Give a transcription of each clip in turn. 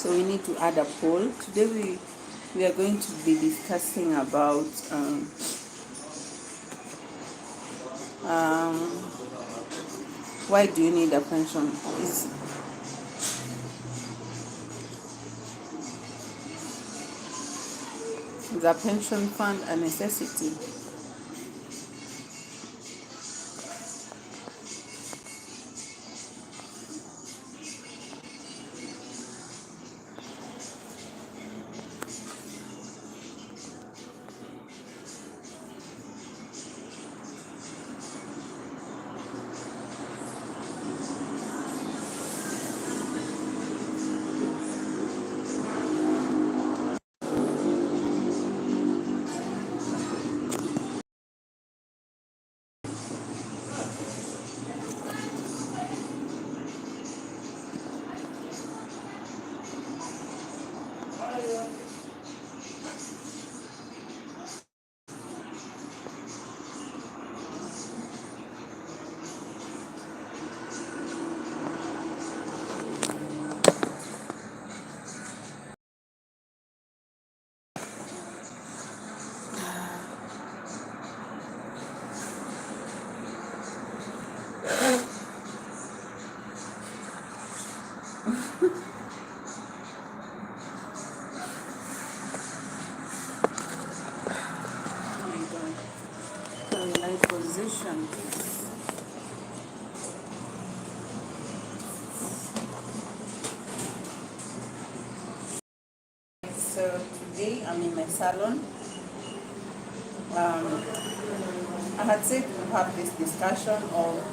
So we need to add a poll. Today we are going to be discussing about why do you need a pension? Is a pension fund a necessity? Oh my God. Very nice position. So today I'm in my salon. I had said to have this discussion of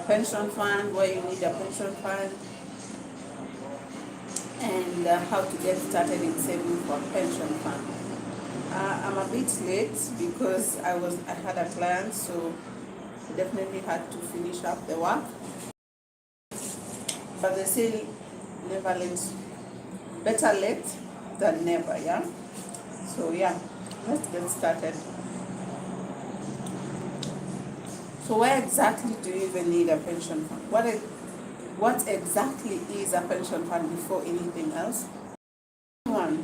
pension fund, why you need a pension fund, and how to get started in saving for pension fund. I'm a bit late because I had a client, so I definitely had to finish up the work. But they say never late, better late than never, yeah? So yeah, let's get started. So why exactly do you even need a pension fund? What exactly is a pension fund before anything else? One.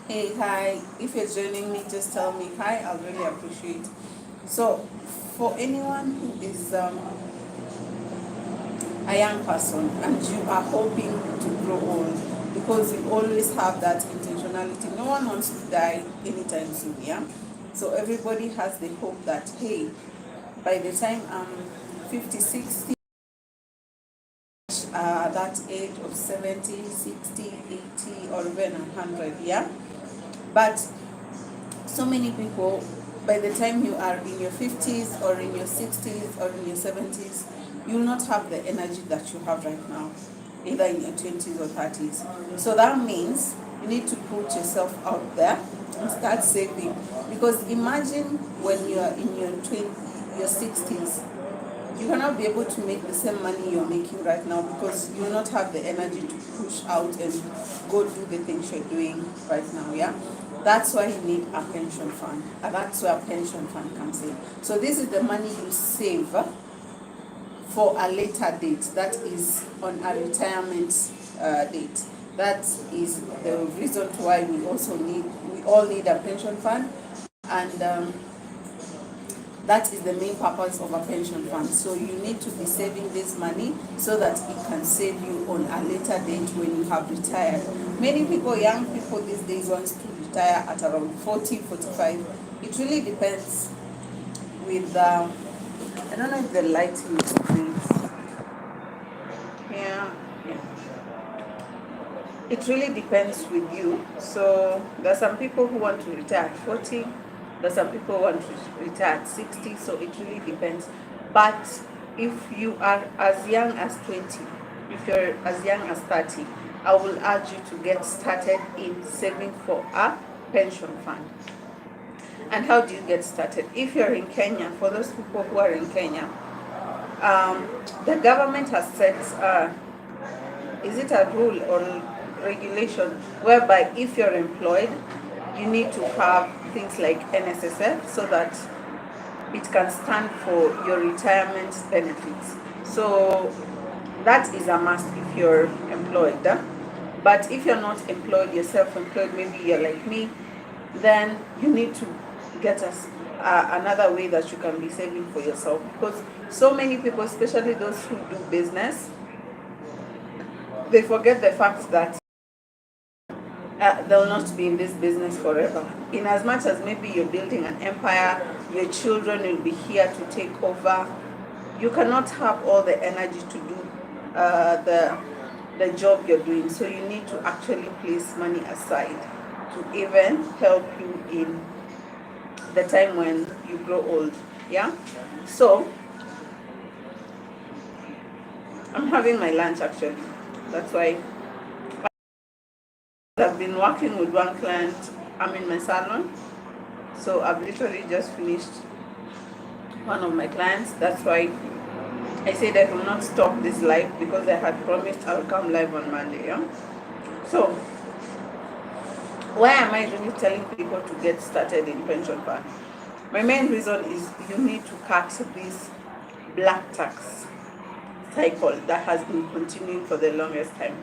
Hey, hi. If you're joining me, just tell me hi. I'll really appreciate. So, for anyone who is a young person and you are hoping to grow old, because you always have that intentionality. No one wants to die anytime soon, yeah? So everybody has the hope that, hey, by the time I'm 50, 60, that age of 70, 60, 80, or even 100, yeah? But so many people, by the time you are in your 50s or in your 60s or in your 70s, you will not have the energy that you have right now, either in your 20s or 30s. So that means you need to put yourself out there and start saving. Because imagine when you are in your 60s, you cannot be able to make the same money you're making right now because you will not have the energy to push out and go do the things you're doing right now, yeah? That's why you need a pension fund. And that's where a pension fund comes in. So this is the money you save for a later date. That is on a retirement date. That is the reason why we all need a pension fund. And that is the main purpose of a pension fund. So you need to be saving this money so that it can save you on a later date when you have retired. Many people, young people these days, want to retire at around 40, 45. It really depends with, I don't know if the lighting is please. Yeah. It really depends with you. So there are some people who want to retire at 40. There are some people who want to retire at 60. So it really depends. But if you are as young as 20, if you're as young as 30, I will urge you to get started in saving for a pension fund. And how do you get started? If you're in Kenya, for those people who are in Kenya, the government has set, is it a rule or regulation whereby if you're employed, you need to have things like NSSF so that it can stand for your retirement benefits. So that is a must if you're employed. But if you're not employed, you're self-employed, maybe you're like me, then you need to get another way that you can be saving for yourself. Because so many people, especially those who do business, they forget the fact that they'll not be in this business forever. In as much as maybe you're building an empire, your children will be here to take over. You cannot have all the energy to do the job you're doing. So you need to actually place money aside to even help you in the time when you grow old. Yeah. So I'm having my lunch actually. That's why I've been working with one client. I'm in my salon, so I've literally just finished one of my clients. That's why I said I will not stop this live, because I had promised I'll come live on Monday. Yeah? So why am I really telling people to get started in pension fund? My main reason is you need to cut this black tax cycle that has been continuing for the longest time.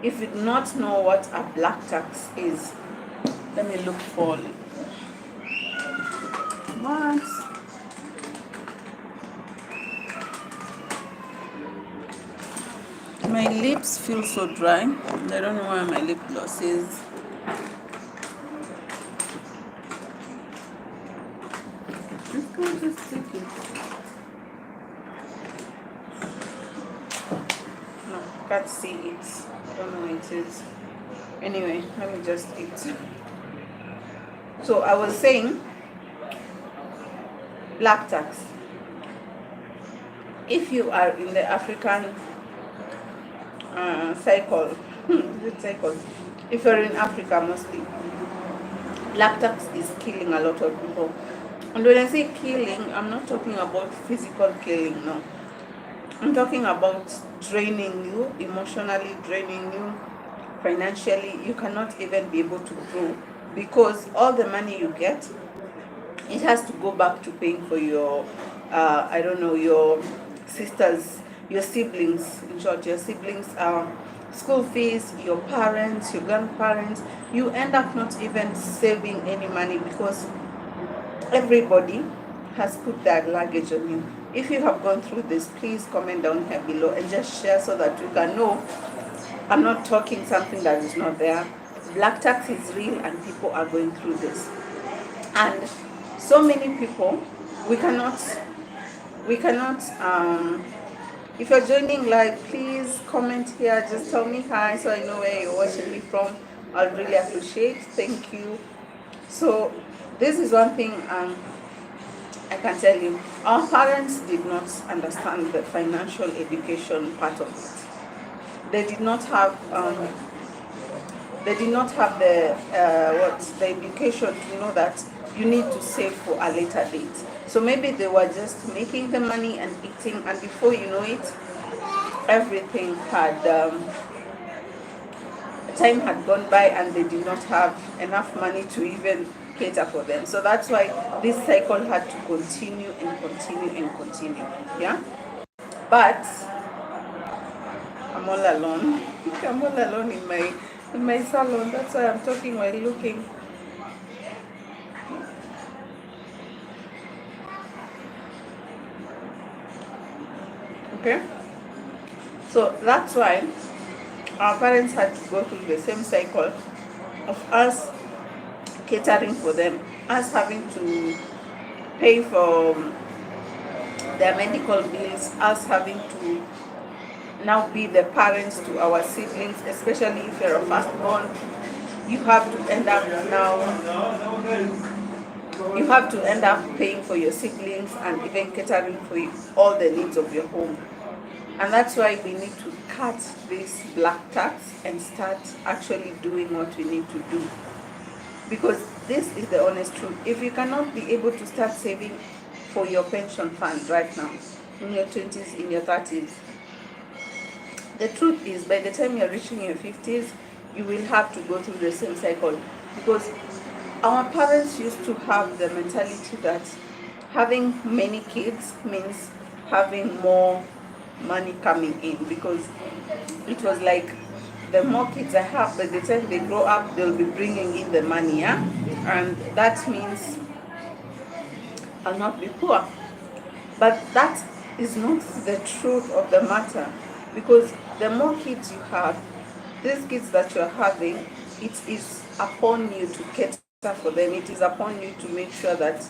If you do not know what a black tax is, let me look for what. My lips feel so dry. I don't know where my lip gloss is. Just take it. No, can't see it. I don't know where it is. Anyway, let me just eat. So I was saying, black tax. If you are in the African cycle, if you're in Africa mostly, black tax is killing a lot of people. And when I say killing, I'm not talking about physical killing, no. I'm talking about draining you, emotionally draining you, financially. You cannot even be able to grow, because all the money you get, it has to go back to paying for your, I don't know, your sisters, your siblings, in short, your siblings' school fees, your parents, your grandparents. You end up not even saving any money, because everybody has put their luggage on you. If you have gone through this, please comment down here below and just share so that you can know I'm not talking something that is not there. Black tax is real and people are going through this. And so many people, we cannot, if you're joining live, please comment here, just tell me hi so I know where you're watching me from. I'll really appreciate. Thank you. So this is one thing I can tell you. Our parents did not understand the financial education part of it. They did not have the education to know that you need to save for a later date. So maybe they were just making the money and eating, and before you know it, everything had time had gone by and they did not have enough money to even cater for them. So that's why this cycle had to continue and continue and continue. Yeah, but I'm all alone. I'm all alone in my salon. That's why I'm talking while looking. Okay, so that's why our parents had to go through the same cycle of us catering for them, us having to pay for their medical bills, us having to now be the parents to our siblings, especially if you're a firstborn. You have to end up paying for your siblings and even catering for all the needs of your home. And that's why we need to cut this black tax and start actually doing what we need to do. Because this is the honest truth. If you cannot be able to start saving for your pension fund right now, in your 20s, in your 30s, the truth is by the time you're reaching your 50s, you will have to go through the same cycle. Because our parents used to have the mentality that having many kids means having more money coming in, because it was like the more kids I have, by the time they grow up, they'll be bringing in the money, yeah? And that means I'll not be poor. But that is not the truth of the matter, because the more kids you have, these kids that you're having, it is upon you to cater for them. It is upon you to make sure that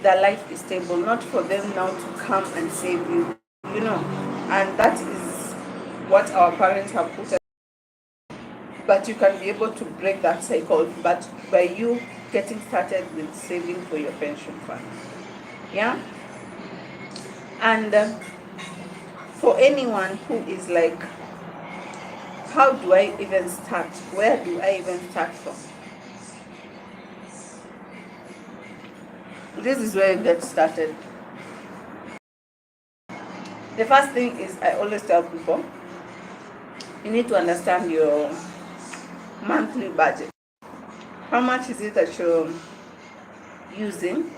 their life is stable, not for them now to come and save you, you know. And that is what our parents have put us. But you can be able to break that cycle, but by you getting started with saving for your pension fund. Yeah. And for anyone who is like, how do I even start? Where do I even start from? This is where you get started. The first thing is, I always tell people, you need to understand your monthly budget. How much is it that you're using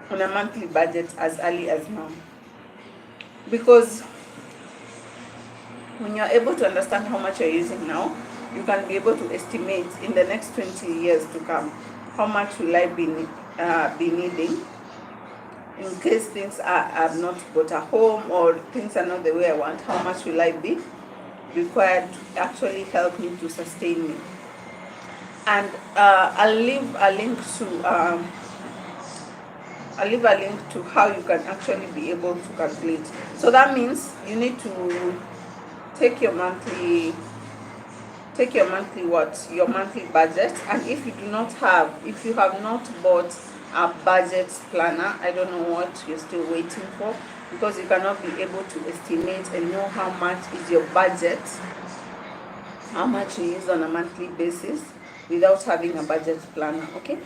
on a monthly budget as early as now? Because when you're able to understand how much you're using now, you can be able to estimate in the next 20 years to come, how much will I be needing in case things are not got a home, or things are not the way I want. How much will I be required to actually help me to sustain me? And I'll leave a link to how you can actually be able to calculate. So that means you need to take your monthly your monthly budget. And if you have not bought a budget planner, I don't know what you're still waiting for, because you cannot be able to estimate and know how much is your budget, how much you use on a monthly basis without having a budget planner. Okay,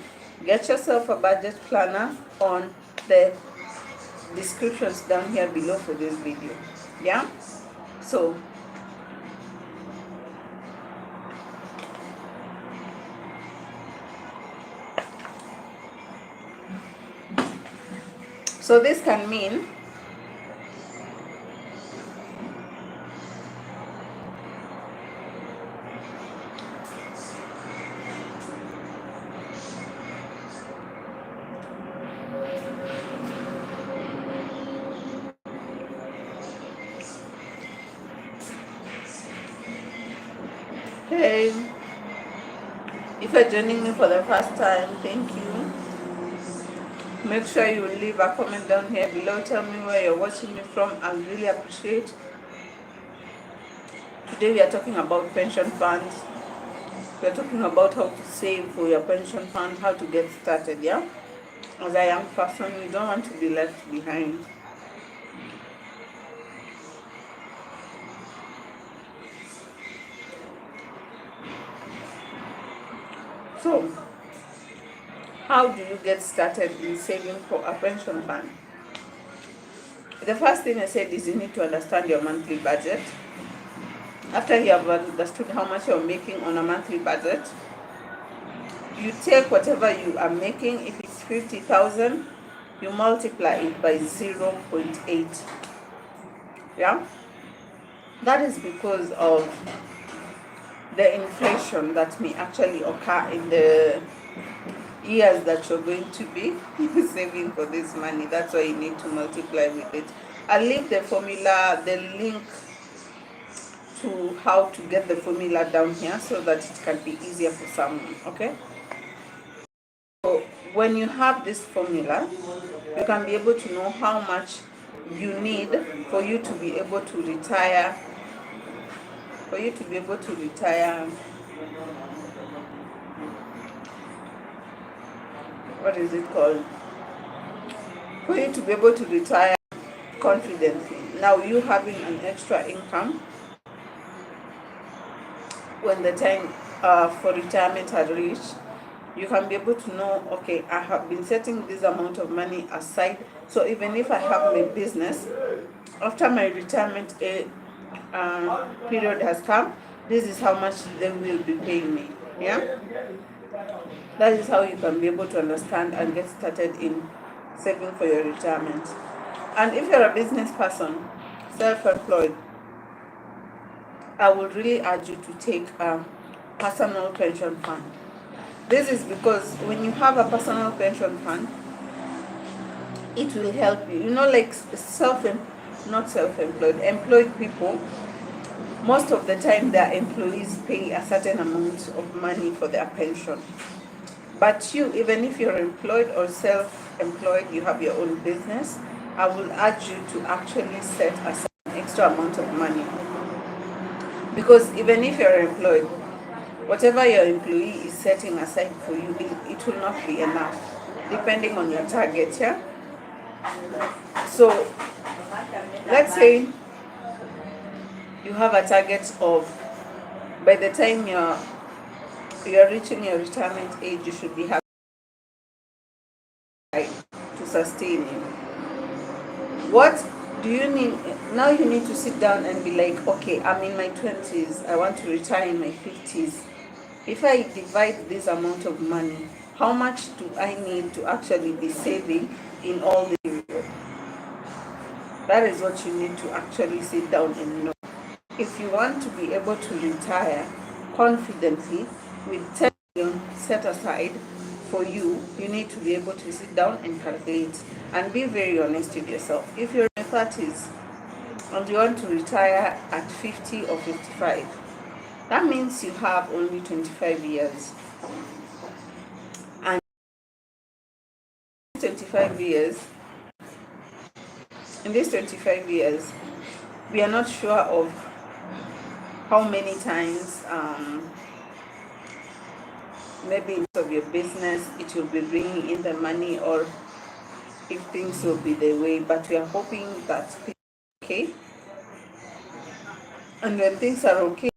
get yourself a budget planner on the descriptions down here below for this video. Yeah, so this can mean hey, if you're joining me for the first time, thank you. Make sure you leave a comment down here below. Tell me where you're watching me from. I really appreciate. Today we are talking about pension funds. We are talking about how to save for your pension fund, how to get started, yeah? As a young person, you don't want to be left behind. So, how do you get started in saving for a pension fund? The first thing I said is you need to understand your monthly budget. After you have understood how much you're making on a monthly budget, you take whatever you are making. If it's 50,000, you multiply it by 0.8. Yeah? That is because of the inflation that may actually occur in the years that you're going to be saving for this money. That's why you need to multiply with it. I'll leave the formula, the link to how to get the formula down here so that it can be easier for someone. Okay, so when you have this formula, you can be able to know how much you need for you to be able to retire, what is it called? For you to be able to retire confidently. Now, you having an extra income when the time for retirement has reached, you can be able to know, okay, I have been setting this amount of money aside, so even if I have my business, after my retirement period has come, this is how much they will be paying me. Yeah, that is how you can be able to understand and get started in saving for your retirement. And if you're a business person, self-employed, I would really urge you to take a personal pension fund. This is because when you have a personal pension fund, it will help you. You know, like employed people, most of the time their employees pay a certain amount of money for their pension. But you, even if you're employed or self-employed, you have your own business, I will urge you to actually set aside an extra amount of money. Because even if you're employed, whatever your employee is setting aside for you, it will not be enough, depending on your target, yeah? So, let's say you have a target of, by the time you're reaching your retirement age, you should be happy to sustain you. What do you need? Now you need to sit down and be like, okay, I'm in my 20s, I want to retire in my 50s. If I divide this amount of money, how much do I need to actually be saving in all the period? That is what you need to actually sit down and know. If you want to be able to retire confidently with 10 million set aside for you, you need to be able to sit down and calculate and be very honest with yourself. If you're in your 30s and you want to retire at 50 or 55, that means you have only 25 years. And 25 years, in these 25 years, we are not sure of how many times maybe in of your business it will be bringing in the money, or if things will be the way, but we are hoping that things are okay. And when things are okay,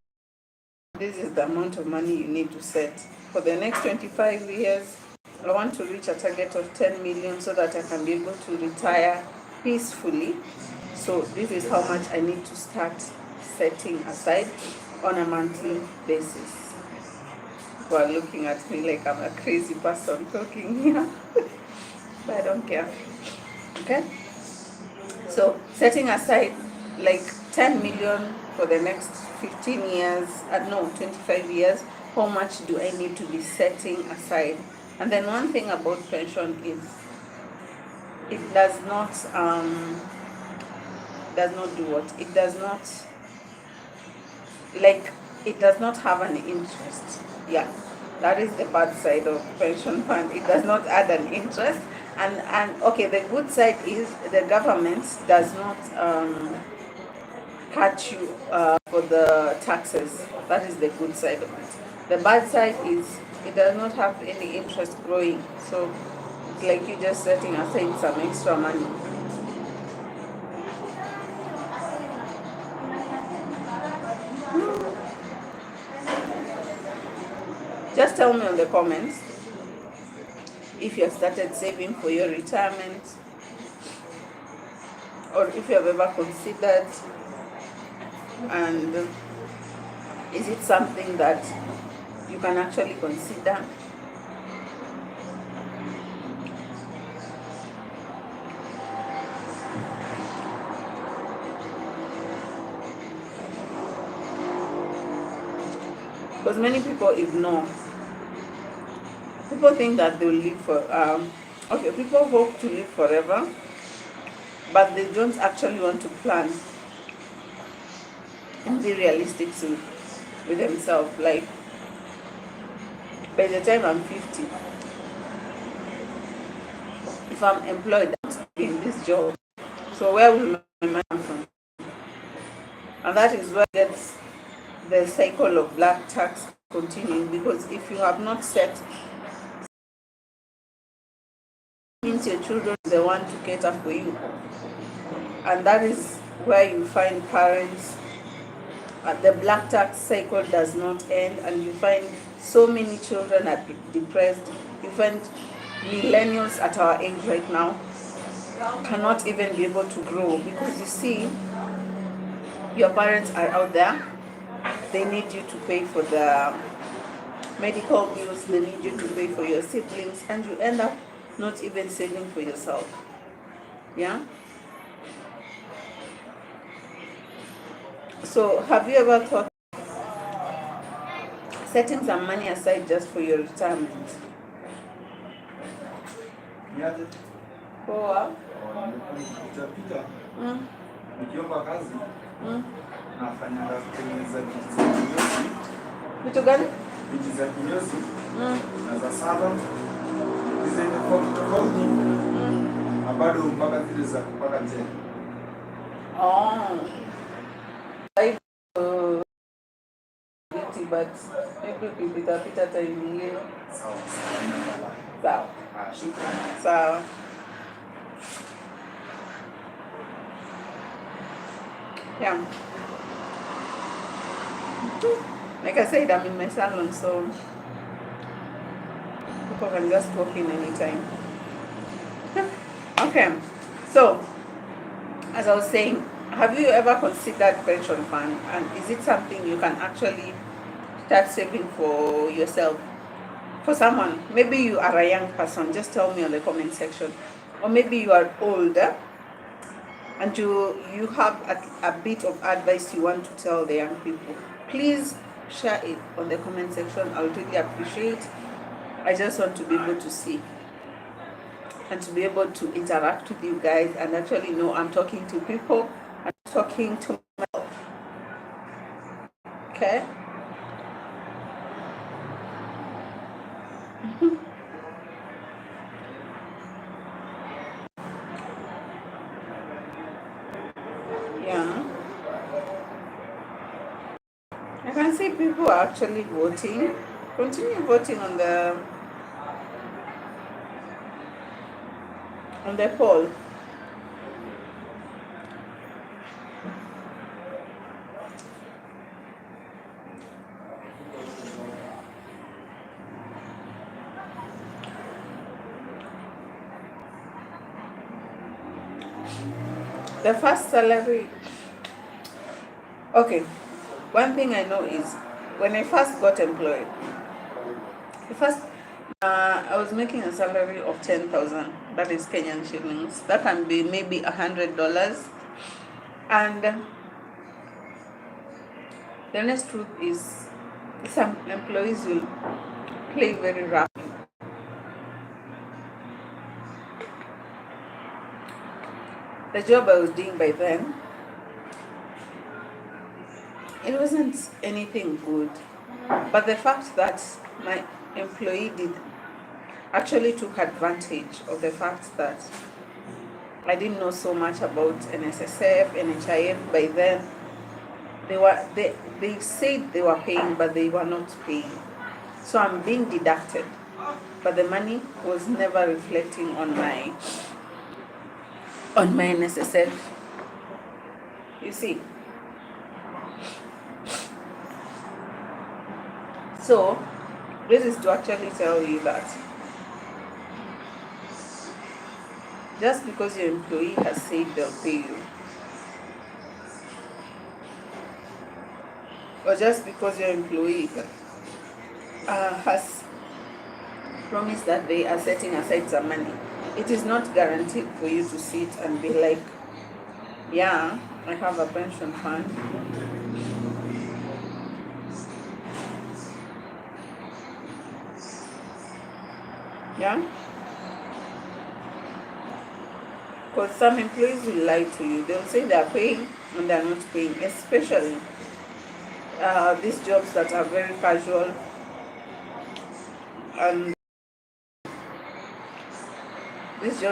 this is the amount of money you need to set. For the next 25 years, I want to reach a target of 10 million so that I can be able to retire peacefully. So this is how much I need to start setting aside on a monthly basis. People are looking at me like I'm a crazy person talking here, but I don't care. Okay? So setting aside like 10 million for the next 15 years, 25 years, how much do I need to be setting aside? And then one thing about pension is it does not do what? It does not have an interest. Yeah, that is the bad side of pension fund. It does not add an interest. And okay, the good side is the government does not catch you for the taxes. That is the good side of it. The bad side is it does not have any interest growing. So it's like you just setting aside some extra money. Just tell me in the comments if you have started saving for your retirement, or if you have ever considered, and is it something that you can actually consider. Because many people ignore. People think that they'll live for, people hope to live forever, but they don't actually want to plan and be realistic with themselves. Like, by the time I'm 50, if I'm employed, I'm in this job. So where will my money come from? And that is where gets the cycle of black tax continuing, because if you have not set, means your children are the one to cater for you. And that is where you find parents, the black tax cycle does not end, and you find so many children are depressed. You find millennials at our age right now cannot even be able to grow, because you see, your parents are out there, they need you to pay for the medical bills, they need you to pay for your siblings, and you end up not even saving for yourself. Yeah? So have you ever thought setting some money aside just for your retirement. Poa. Nikiomba kazi nafanya kutengeneza vitu gani? Vitu za kinyozi na za sala design tofauti na bado mpaka zile za kupaka nje. But maybe ukipita time nyingine. Sawa. Sawa. Yeah. Like I said, I'm in my salon, so people can just walk in anytime. Okay. So, as I was saying, have you ever considered pension fund, and is it something you can actually start saving for yourself? For someone, maybe you are a young person, just tell me on the comment section. Or maybe you are older and you have a bit of advice you want to tell the young people. Please share it on the comment section. I would really appreciate. I just want to be able to see and to be able to interact with you guys and actually know I'm talking to people, I'm talking to myself. Okay? Yeah. I can see people are actually voting. Continue voting on the poll. The first salary. Okay, one thing I know is when I first got employed, I was making a salary of 10,000. That is Kenyan shillings. That can be maybe $100. And the honest truth is, some employees will play very rough. The job I was doing by then, it wasn't anything good. But the fact that my employee actually took advantage of the fact that I didn't know so much about NSSF, NHIF by then. They said they were paying, but they were not paying. So I'm being deducted, but the money was never reflecting on my NSSF. You see. So this is to actually tell you that just because your employee has said they'll pay you, or just because your employee has promised that they are setting aside some money, it is not guaranteed for you to sit and be like, yeah, I have a pension fund. Yeah? Because some employees will lie to you. They'll say they're paying and they're not paying, especially these jobs that are very casual and like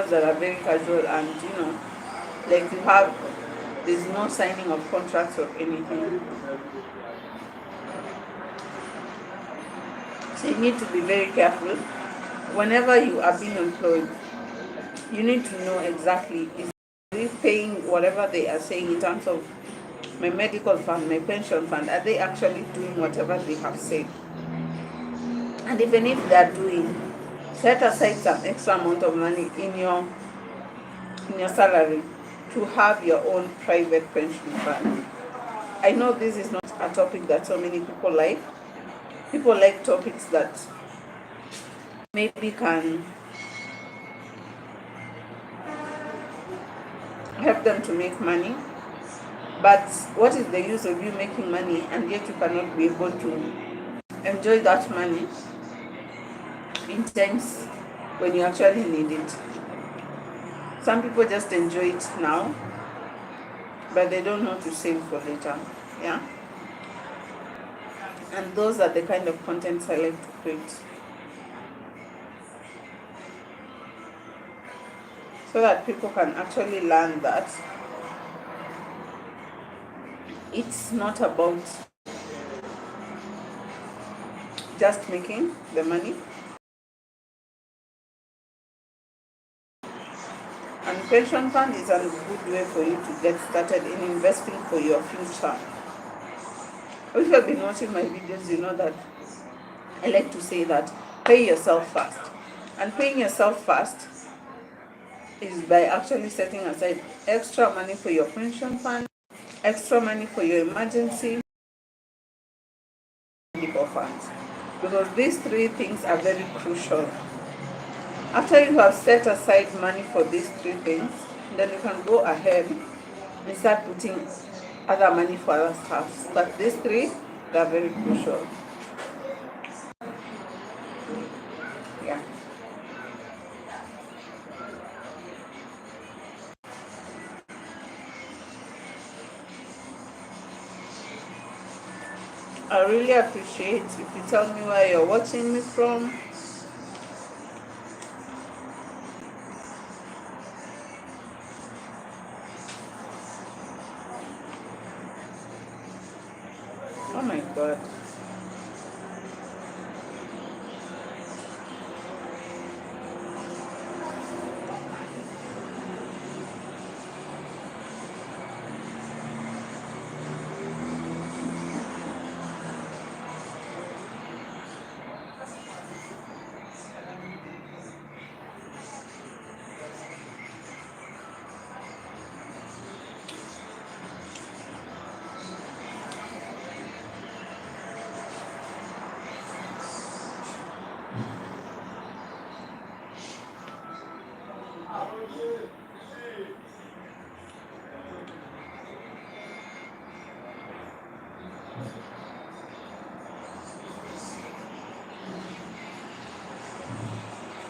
there's no signing of contracts or anything. So you need to be very careful. Whenever you are being employed, you need to know exactly, is they paying whatever they are saying in terms of my medical fund, my pension fund, are they actually doing whatever they have said? And even if they are doing, set aside some extra amount of money in your salary to have your own private pension fund. I know this is not a topic that so many people like. People like topics that maybe can help them to make money. But what is the use of you making money and yet you cannot be able to enjoy that money in times when you actually need it. Some people just enjoy it now, but they don't know to save for later. Yeah. And those are the kind of contents I like to create, so that people can actually learn that it's not about just making the money. And pension fund is a good way for you to get started in investing for your future. If you have been watching my videos, you know that I like to say that pay yourself first. And paying yourself first is by actually setting aside extra money for your pension fund, extra money for your emergency, medical funds. Because these three things are very crucial. After you have set aside money for these three things, then you can go ahead and start putting other money for other stuff. But these three, they are very crucial. Yeah. I really appreciate if you tell me where you're watching me from. Oh my God.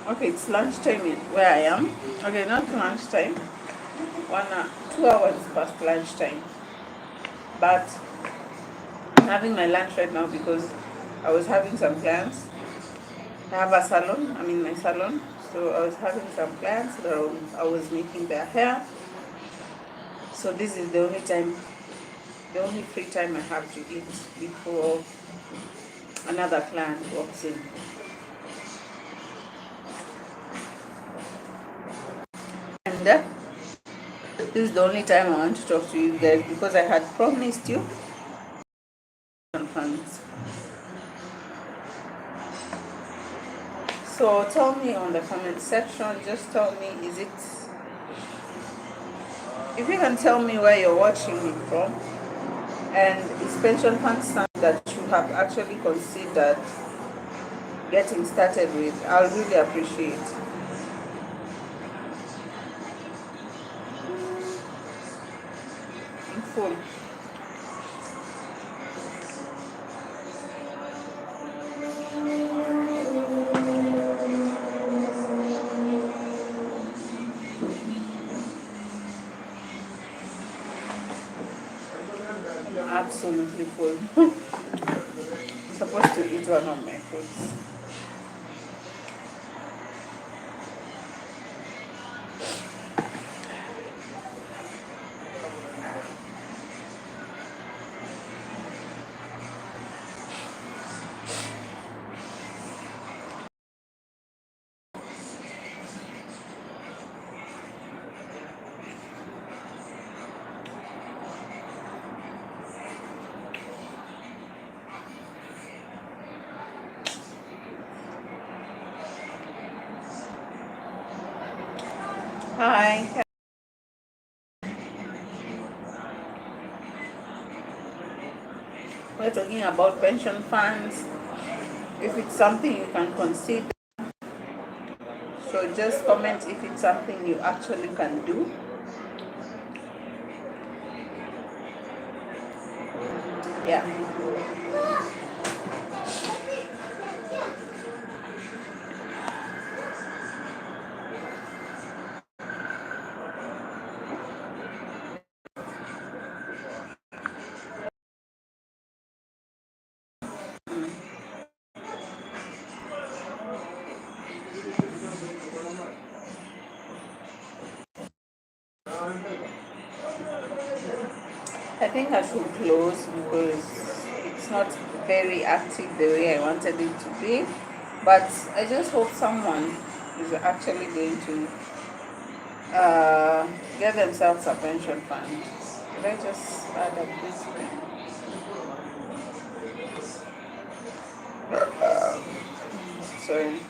Okay, it's lunchtime where I am. Okay, not lunchtime. 2 hours past lunchtime. But I'm having my lunch right now because I was having some clients. I have a salon. I'm in my salon. So I was having some clients that I was making their hair. So this is the only free time I have to eat before another client walks in. And this is the only time I want to talk to you guys because I had promised you funds. So tell me on the comment section, just tell me, if you can tell me where you're watching me from, and is pension fund something that you have actually considered getting started with, I'll really appreciate. In full. Absolutely full. I'm supposed to eat one of my foods. Hi. We're talking about pension funds. If it's something you can consider, so just comment if it's something you actually can do. Yeah. I think I should close because it's not very active the way I wanted it to be. But I just hope someone is actually going to get themselves a pension fund. Did I just add up this way? Sorry.